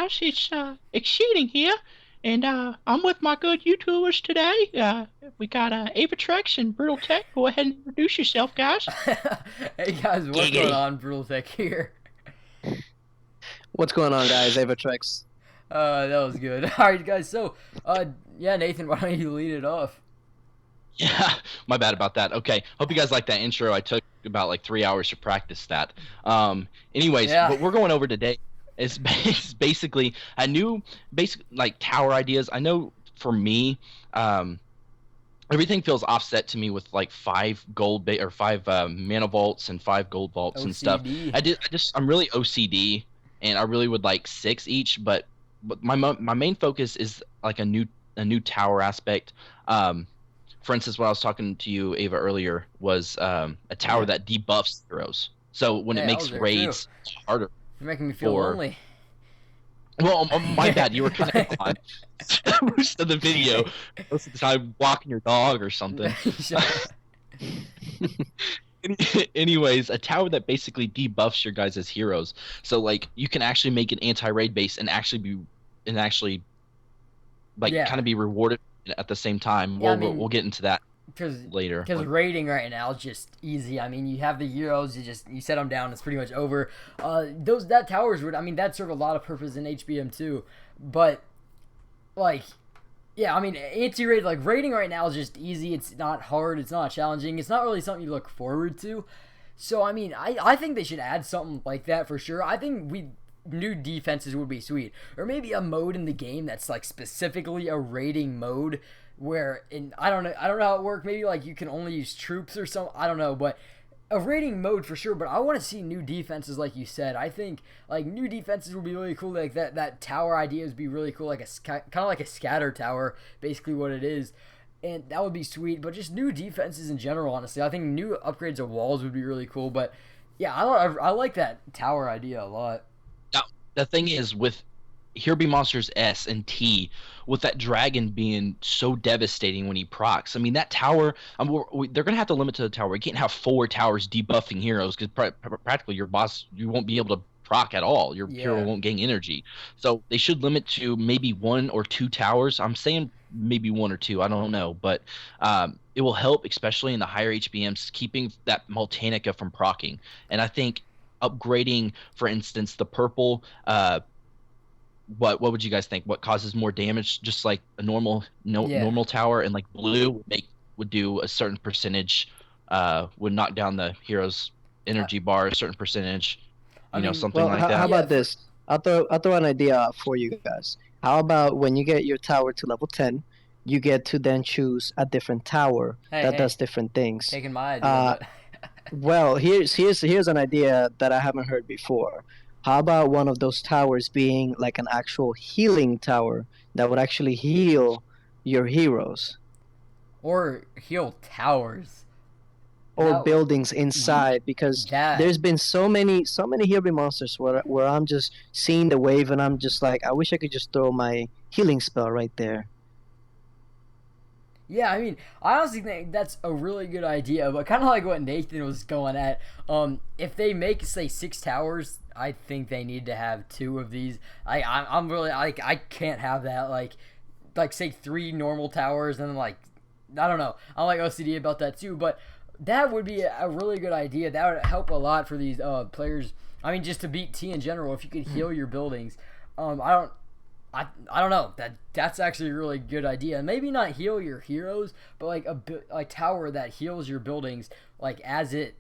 guys. It's Shooting here, and I'm with my good YouTubers today. We got Aevatrex and Brutal Tech. Go ahead and introduce yourself, guys. Hey guys, what's going Giggity. on? Brutal Tech here. What's going on, guys? Aevatrex. That was good. All right, guys. So, yeah, Nathan, why don't you lead it off? Yeah, my bad about that. Okay, hope you guys like that intro. I took about like 3 hours to practice that. Anyways, Yeah, what we're going over today is is basically a new basic like tower ideas. I know for me, um, everything feels offset to me with like five or five mana vaults and five gold vaults and stuff. OCD. I'm really OCD, and I really would like six each. But my main focus is like a new tower aspect. Um, for instance, what I was talking to you, Ava, earlier was a tower Yeah. that debuffs heroes. So when it Hey, I was makes there too. raids harder You're making me feel for, lonely. well, my bad, you were kind of gone most of the video, most of the time walking your dog or something. Shut up. Anyways, a tower that basically debuffs your guys as heroes. So like you can actually make an anti-raid base and actually like Yeah, kind of be rewarded at the same time. yeah. I We'll mean, get into that because later. raiding right now is just easy. I mean, you have the heroes. You set them down. It's pretty much over. That towers would. I mean, that serve a lot of purpose in HBM too. But like, yeah, I mean, anti-raid, like, raiding right now is just easy. It's not hard. It's not challenging. It's not really something you look forward to. So, I mean, I think they should add something like that for sure. I think new defenses would be sweet. Or maybe a mode in the game that's, like, specifically a raiding mode where, I don't know how it works. Maybe, like, you can only use troops or something. I don't know, but a raiding mode for sure, but I want to see new defenses, like you said. I think like new defenses would be really cool. Like that tower idea would be really cool, like kind of like a scatter tower, basically what it is, and that would be sweet. But just new defenses in general, honestly, I think new upgrades of walls would be really cool. But yeah, I like that tower idea a lot. Now, the thing is with Here Be Monsters S and T, with that dragon being so devastating when he procs. I mean, that tower, they're going to have to limit to the tower. We can't have four towers debuffing heroes because practically your boss, you won't be able to proc at all. Your hero Yeah, won't gain energy. So they should limit to maybe one or two towers. I'm saying maybe one or two. I don't know. But it will help, especially in the higher HBMs, keeping that Multanica from procking. And I think upgrading, for instance, the purple what would you guys think? What causes more damage? Just like a normal yeah. normal tower, and like blue would do a certain percentage, would knock down the hero's I, energy bar a certain percentage, I mean, something Well, like how that. yeah. about this? I'll throw an idea out for you guys. How about when you get your tower to level 10, you get to then choose a different tower Hey, that hey, does different things. taking my idea, Uh, but well, here's an idea that I haven't heard before. How about one of those towers being like an actual healing tower that would actually heal your heroes or heal towers. or That buildings ye- inside? Because that there's been so many healing monsters where I'm just seeing the wave and I'm just like, I wish I could just throw my healing spell right there. Yeah, I mean, I honestly think that's a really good idea, but kind of like what Nathan was going at. If they make say six towers, I think they need to have two of these. I'm really I can't have that like say three normal towers and then like I don't know. I'm like OCD about that too, but that would be a really good idea. That would help a lot for these players. I mean, just to beat T in general, if you could heal your buildings. I don't. I don't know that's actually a really good idea. Maybe not heal your heroes, but like a tower that heals your buildings, like as it,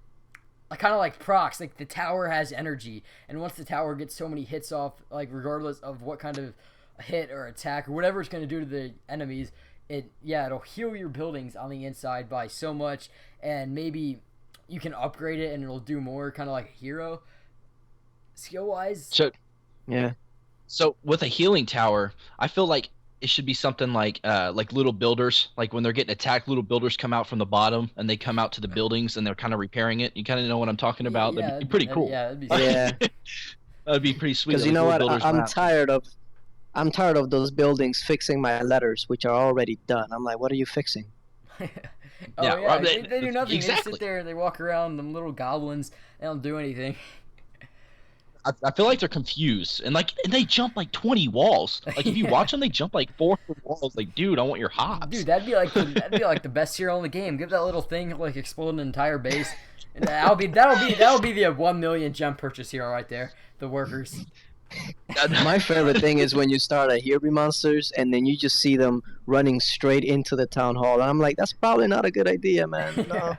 like kind of like procs. Like the tower has energy, and once the tower gets so many hits off, like regardless of what kind of hit or attack or whatever it's going to do to the enemies, it'll heal your buildings on the inside by so much, and maybe you can upgrade it and it'll do more, kind of like a hero skill wise. So Yeah. with a healing tower, I feel like it should be something like little builders. Like when they're getting attacked, little builders come out from the bottom and they come out to the buildings and they're kind of repairing it. You kind of know what I'm talking about. Yeah, That'd be pretty cool. yeah, that'd be sweet. Yeah. That'd be pretty sweet. Because you Like know little what? builders run out. I'm tired of those buildings fixing my letters, which are already done. I'm like, what are you fixing? Oh Yeah, yeah, they do nothing. They just sit exactly. there. They walk around. Them little goblins. They don't do anything. I feel like they're confused and they jump like 20 walls. Like if you Yeah. watch them, they jump like 400 walls. Like, dude, I want your Dude, hops. that'd be like the best hero in the game. Give that little thing like explode an entire base, and that'll be the 1 million gem purchase hero right there. The workers. My favorite thing is when you start at Here Be Monsters and then you just see them running straight into the town hall. And I'm like, that's probably not a good idea, man. No.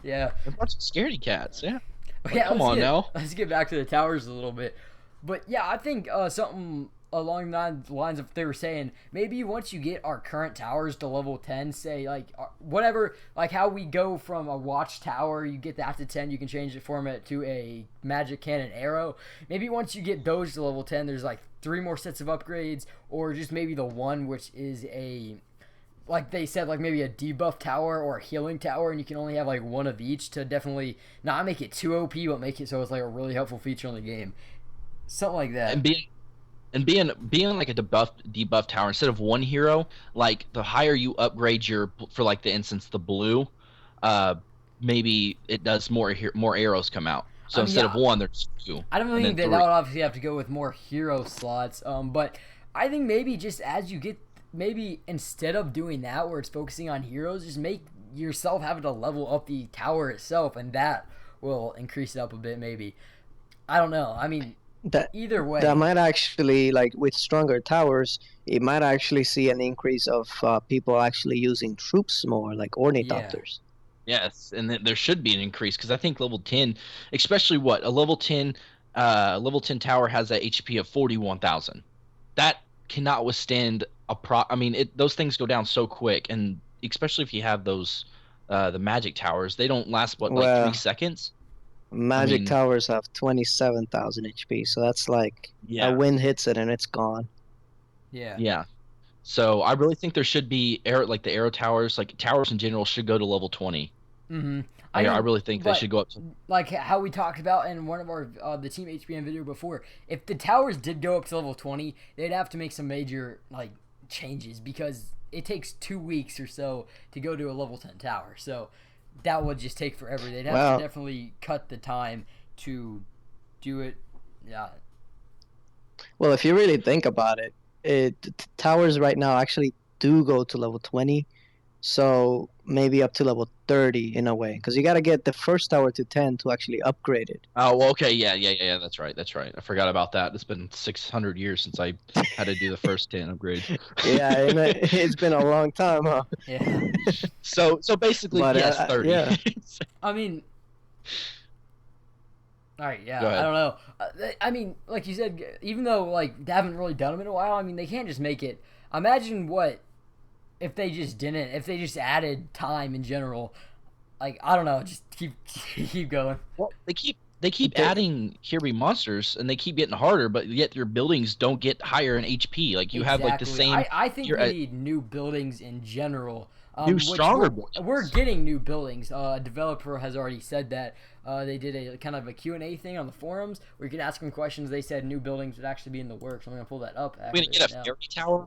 Yeah. A bunch of scaredy cats. Yeah. Like, Yeah, come on now. let's get back to the towers a little bit. But yeah, I think something along the lines of they were saying maybe once you get our current towers to level 10, say like whatever, like how we go from a watchtower, you get that to 10, you can change the format to a magic cannon arrow. Maybe once you get those to level 10, there's like 3 more sets of upgrades, or just maybe the one which is a, like they said, like maybe a debuff tower or a healing tower, and you can only have like one of each to definitely not make it too OP, but make it so it's like a really helpful feature in the game. Something like that. And being like a debuff tower instead of one hero, like the higher you upgrade your, for like the instance the blue, uh maybe it does more arrows come out. So I mean, instead yeah, of one, there's two. I don't And think then that three. would obviously have to go with more hero slots. But I think maybe just as you get, maybe instead of doing that where it's focusing on heroes, just make yourself having to level up the tower itself, and that will increase it up a bit. Maybe, I don't know. I mean, That either way. that might actually, like with stronger towers, it might actually see an increase of people actually using troops more, like Yeah. ornithopters. Yes, and there should be an increase because I think level 10, especially what a level 10 tower has that HP of 41,000. That cannot withstand a pro. I mean, those things go down so quick, and especially if you have those the magic towers, they don't last what, like, three Well, seconds. I magic mean, towers have 27,000 HP, so that's like a yeah, wind hits it and it's gone. Yeah. yeah. So I really think there should be like the arrow towers, like towers in general, should go to level 20. Mm-hmm. I really think they but should go up to. like how we talked about in one of our the Team HBN video before, if the towers did go up to level 20, they'd have to make some major like changes because it takes 2 weeks or so to go to a level 10 tower. So that would just take forever. They'd have Well, to definitely cut the time to do it. Yeah. well, if you really think about it, towers right now actually do go to level 20, so maybe up to level 30 in a way, because you got to get the first tower to 10 to actually upgrade it. Oh, well, okay, yeah. That's right. I forgot about that. It's been 600 years since I had to do the first 10 upgrades. Yeah, and it's been a long time, huh? Yeah. So basically, But yes, 30. yeah, I mean, all right, yeah, Go I ahead. don't know. I mean, like you said, even though like they haven't really done them in a while, I mean, they can't just make it. Imagine what if they just didn't, if they just added time in general. Like I don't know, just keep going. Well, they keep They- adding Kirby monsters, and they keep getting harder, but yet your buildings don't get higher in HP. Like you have like the Exactly. same. I think you're we at- need new buildings in general. New Which stronger we're, buildings. we're getting new buildings. A developer has already said that. They did a kind of a Q&A thing on the forums where you could ask them questions. They said new buildings would actually be in the works. I'm going to pull that up We're actually gonna get a right now. fairy tower.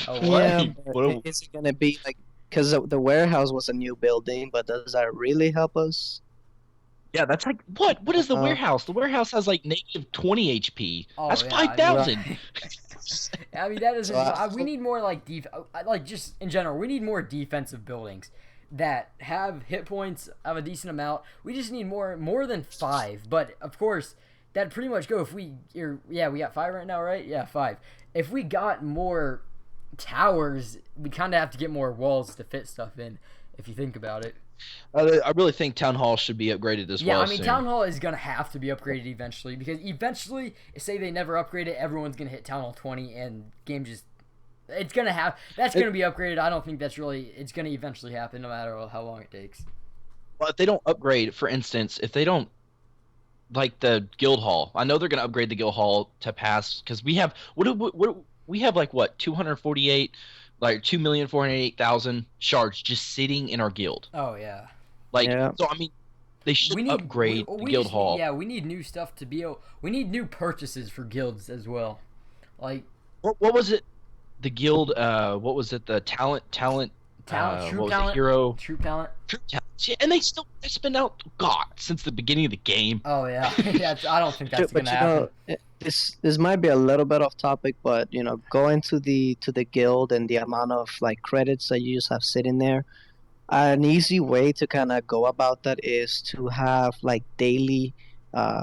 Oh, what? yeah, What but a- is it gonna be like, because the warehouse was a new building, but does that really help us? Yeah, that's like what? What is the Uh, warehouse? The warehouse has like negative 20 HP. Oh, That's yeah, 5,000. I mean, that isn't. So We need more like like just in general. We need more defensive buildings that have hit points of a decent amount. We just need more than 5. But of course, that pretty much go if we. We got 5 right now, right? Yeah, 5. If we got more towers, we kind of have to get more walls to fit stuff in. If you think about it. I really think Town Hall should be upgraded as Yeah, well. I mean, soon. Town Hall is going to have to be upgraded eventually because eventually, say they never upgrade it, everyone's going to hit Town Hall 20 and game just. It's going to have. That's going to be upgraded. I don't think that's really. It's going to eventually happen no matter how long it takes. Well, if they don't upgrade, for instance, if they don't like the guild hall, I know they're going to upgrade the guild hall to pass because we have what we have like what 248, like 2,408,000 shards just sitting in our guild. Oh, yeah. Like Yeah. so, I mean, they should upgrade the guild hall. Yeah, we need new stuff to be able. We need new purchases for guilds as well. Like, What was it? The guild. What was it? The talent Talent, true what was it, talent, hero, true talent. true talents. Yeah, and they spend out God since the beginning of the game. Oh yeah, yeah. I don't think that's gonna But happen. this might be a little bit off topic, but going to the guild and the amount of like credits that you just have sitting there. An easy way to kind of go about that is to have like daily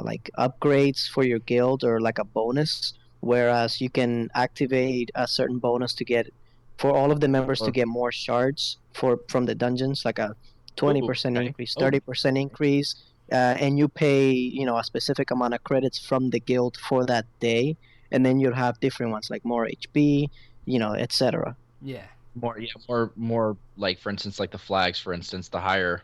like upgrades for your guild or like a bonus, whereas you can activate a certain bonus to get for all of the members to Or get more shards from the dungeons, like a oh, 20% okay. increase, Oh, 30% increase, and you pay a specific amount of credits from the guild for that day, and then you'll have different ones like more HP, etc. Yeah. more, yeah, more like for instance, like the flags, for instance, the higher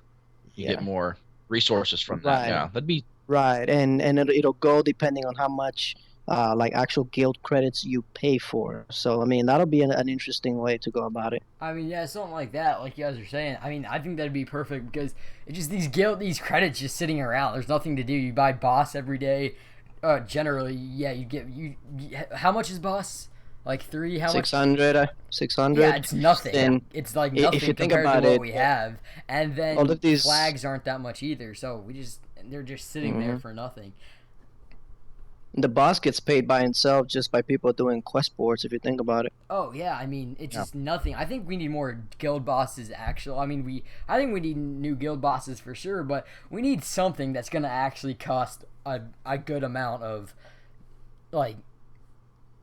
you get Yeah, more resources from that. right. Yeah, that'd be Right, and it'll go depending on how much like actual guild credits you pay for. So I mean that'll be an interesting way to go about it. I mean, yeah, something like that, like you guys are saying. I mean, I think that'd be perfect because it's just these credits just sitting around. There's nothing to do. You buy boss every day. Generally, yeah, how much is boss? Like three? How much? 600, Yeah, 600. it's nothing. And It's like if nothing you think compared to about what it, we have. And all then of these. flags aren't that much either. So they're just sitting there Mhm. for nothing. The boss gets paid by himself just by people doing quest boards. If you think about it. Oh yeah, I mean it's yeah. just nothing. I think we need more guild bosses. I think we need new guild bosses for sure, but we need something that's gonna actually cost a good amount of like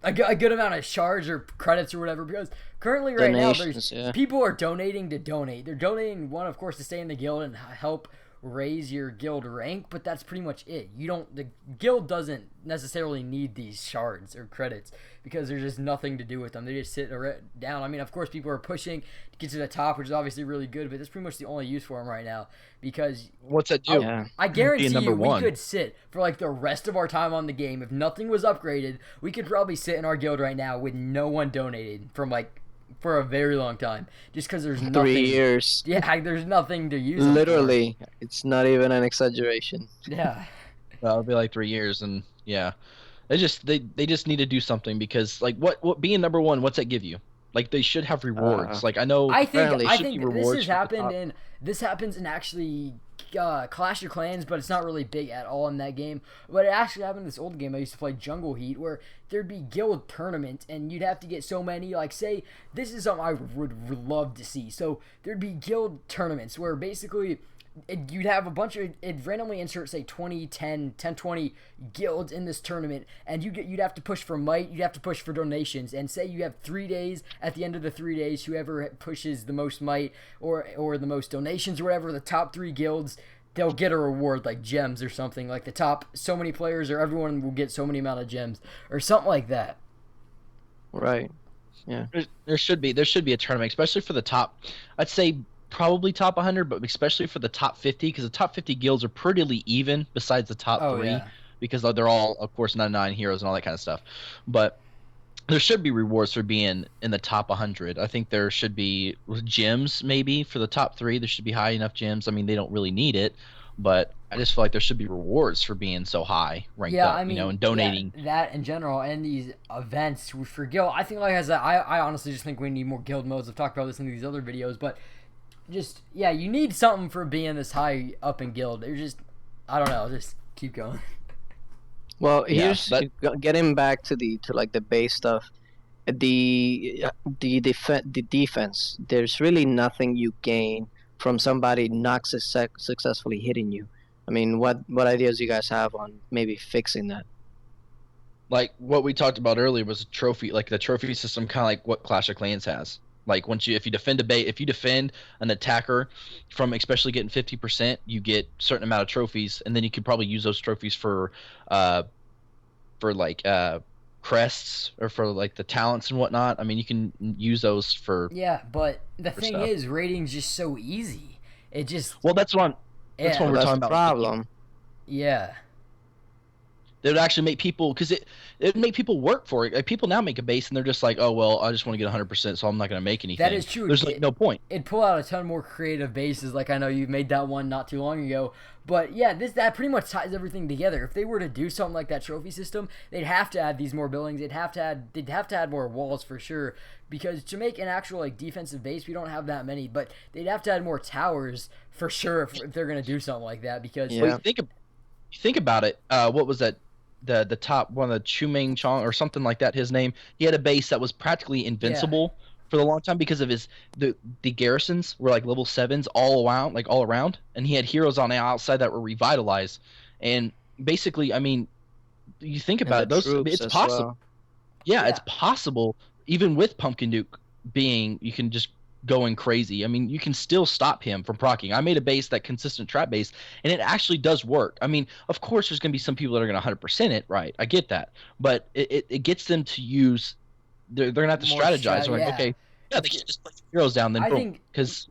a good amount of shards or credits or whatever. Because currently, right now, Donations, there's yeah. people are donating to donate. They're donating one, of course, to stay in the guild and help raise your guild rank, but that's pretty much it. The guild doesn't necessarily need these shards or credits because there's just nothing to do with them. They just sit down. I mean, of course, people are pushing to get to the top, which is obviously really good, but that's pretty much the only use for them right now because What's that do? Yeah. I Being guarantee number you we one. could sit for like the rest of our time on the game. If nothing was upgraded, we could probably sit in our guild right now with no one donated for a very long time just because there's nothing. 3 years. Yeah, there's nothing to use them for. Literally, it's not even an exaggeration. Yeah. Well, it'll be like 3 years, and yeah, they just need to do something because like what being number one, what's that give you? Like they should have Uh, rewards. Like I know I think Apparently I should be think this rewards has for the happened top. in this happens in actually Clash of Clans, but it's not really big at all in that game. But it actually happened in this old game I used to play, Jungle Heat, where there'd be guild tournament and you'd have to get so many. Like say this is something I would love to see. So there'd be guild tournaments where basically you'd have a bunch of it randomly insert say 20 10 10 20 guilds in this tournament and you'd have to push for might, you'd have to push for donations, and say you have 3 days. At the end of the 3 days, whoever pushes the most might or the most donations or whatever, the top 3 guilds, they'll get a reward like gems or something, like the top so many players or everyone will get so many amount of gems or something like that. right. Yeah. There should be a tournament, especially for the top. I'd say probably top 100, but especially for the top 50, because the top 50 guilds are pretty even. Besides the top Oh three, yeah. because they're all, of course, 99 heroes and all that kind of stuff. But there should be rewards for being in the top 100. I think there should be gems maybe for the top three. There should be high enough gems. I mean, they don't really need it, but I just feel like there should be rewards for being so high ranked Yeah, up, I mean, and donating. yeah, that in general, and these events for guild. I think, like as I honestly just think we need more guild modes. I've talked about this in these other videos, but just yeah, you need something for being this high up in guild. You're just, I don't know, just keep going. Well, Yeah, here's that getting back to like the base stuff. The defense. There's really nothing you gain from somebody not successfully hitting you. I mean, what ideas you guys have on maybe fixing that? like what we talked about earlier was a trophy, like the trophy system, kind of like what Clash of Clans has. Like if you defend an attacker from especially getting 50%, you get certain amount of trophies, and then you could probably use those trophies uh like crests or for like the talents and whatnot. I mean, you can use those for Yeah, but the thing stuff. is, rating's just so easy. It just Well, that's what yeah we're That's talking the about. problem. yeah That would actually make people, because it'd make people work for it. Like, people now make a base and they're just like, oh well, I just want to get 100%, so I'm not going to make That anything. is true. There's like no point. It'd pull out a ton more creative bases. Like I know you made that one not too long ago, but yeah, that pretty much ties everything together. If they were to do something like that trophy system, they'd have to add these more buildings. They'd have to add more walls for sure. Because to make an actual like defensive base, we don't have that many, but they'd have to add more towers for sure if they're going to do something like that. Because Yeah. Well, you think about it. What was that? The top one, of the Chumeng Chong or something like that. His name. He had a base that was practically invincible for the long time because of the garrisons were like level 7s all around, and he had heroes on the outside that were revitalized. And basically, I mean, you think And about the it, troops it's as possible. well. Yeah, Yeah. it's possible even with Pumpkin Duke being, you can just going crazy. I mean, you can still stop him from proccing. I made a base, that consistent trap base, and it actually does work. I mean, of course, there's going to be some people that are going to 100% it, right? I get that, but it gets them to use. They're going to have to more strategize. They're like, yeah. okay, yeah, they should just put heroes down, then I boom, think because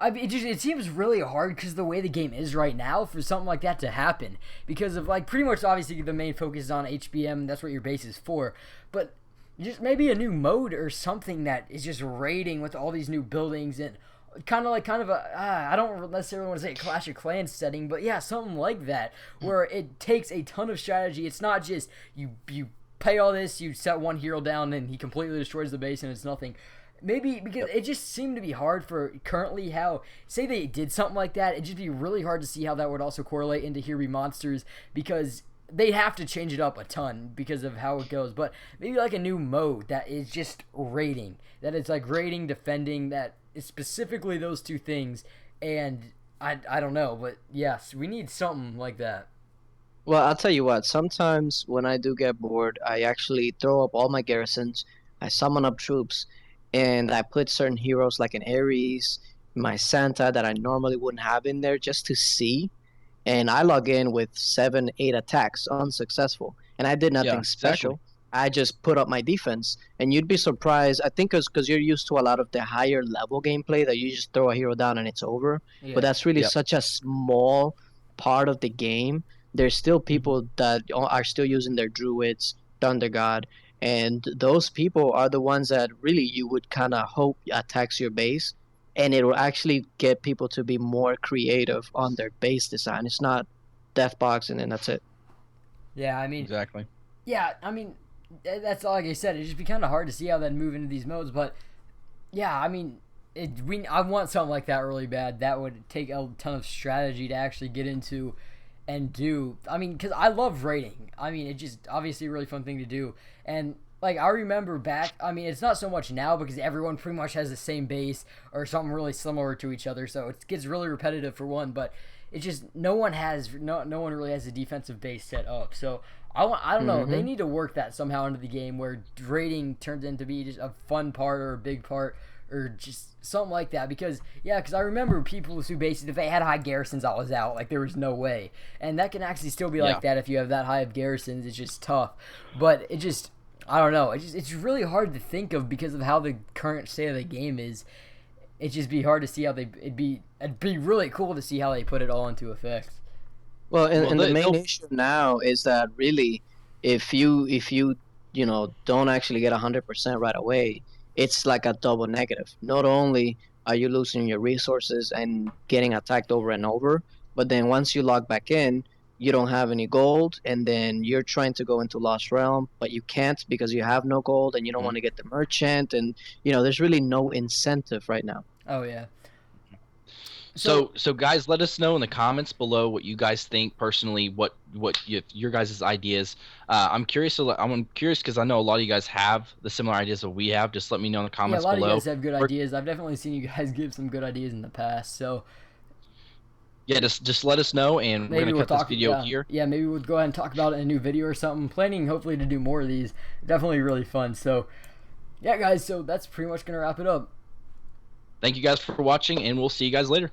it seems really hard because the way the game is right now for something like that to happen, because of like pretty much obviously the main focus is on HBM. That's what your base is for, but just maybe a new mode or something that is just raiding with all these new buildings and kind of a I don't necessarily want to say a Clash of Clans setting, but yeah, something like that where it takes a ton of strategy. It's not just you pay all this, you set one hero down and he completely destroys the base and it's nothing. Maybe because it just seemed to be hard for currently how, say they did something like that, it'd just be really hard to see how that would also correlate into Here Be Monsters, because they'd have to change it up a ton because of how it goes. But maybe like a new mode that is just raiding, that it's like raiding, defending, that is specifically those two things. And I don't know, but yes, we need something like that. Well, I'll tell you what, sometimes when I do get bored, I actually throw up all my garrisons, I summon up troops, and I put certain heroes like an Ares, my Santa that I normally wouldn't have in there just to see. And I log in with 7, 8 attacks, unsuccessful. And I did yeah, nothing exactly. special. I just put up my defense. And you'd be surprised, I think, because you're used to a lot of the higher level gameplay that you just throw a hero down and it's over. But Yeah. that's really Yep. such a small part of the game. There's still Mhm. people that are still using their druids, Thunder God, and those people are the ones that really you would kind of hope attacks your base, and it will actually get people to be more creative on their base design. It's not death boxing and that's it. Yeah, I mean, Exactly. yeah, I mean, that's like I said. It'd just be kind of hard to see how that move into these modes, but yeah, I mean, I want something like that really bad. That would take a ton of strategy to actually get into and do. I mean, because I love raiding. I mean, it's just obviously a really fun thing to do. And like I remember back, I mean, it's not so much now because everyone pretty much has the same base or something really similar to each other, so it gets really repetitive for one. But it's just no one really has a defensive base set up. So I don't know. They Hmm. need to work that somehow into the game where raiding turns into be just a fun part or a big part or just something like that. Because I remember people who basically if they had high garrisons, I was out. Like there was no way, and that can actually still be Yeah. like that if you have that high of garrisons. It's just tough, but it just I don't know. It's really hard to think of because of how the current state of the game is. It'd just be hard to see how it'd be really cool to see how they put it all into effect. Well, Well, and the main they'll issue now is that really, if you don't actually get 100% right away, it's like a double negative. Not only are you losing your resources and getting attacked over and over, but then once you log back in, you don't have any gold, and then you're trying to go into Lost Realm, but you can't because you have no gold, and you don't Mhm. want to get the merchant, and there's really no incentive right now. Oh yeah. So So guys, let us know in the comments below what you guys think personally. Your guys' ideas. I'm curious because I know a lot of you guys have the similar ideas that we have. Just let me know in the yeah, a comments lot of you below. guys have good Or, ideas. I've definitely seen you guys give some good ideas in the past. So yeah, just let us know, and we're maybe gonna we'll cut this talk. video here. Yeah, maybe we'll go ahead and talk about it in a new video or something. Planning hopefully to do more of these. Definitely really fun. So yeah, guys. So that's pretty much gonna wrap it up. Thank you guys for watching, and we'll see you guys later.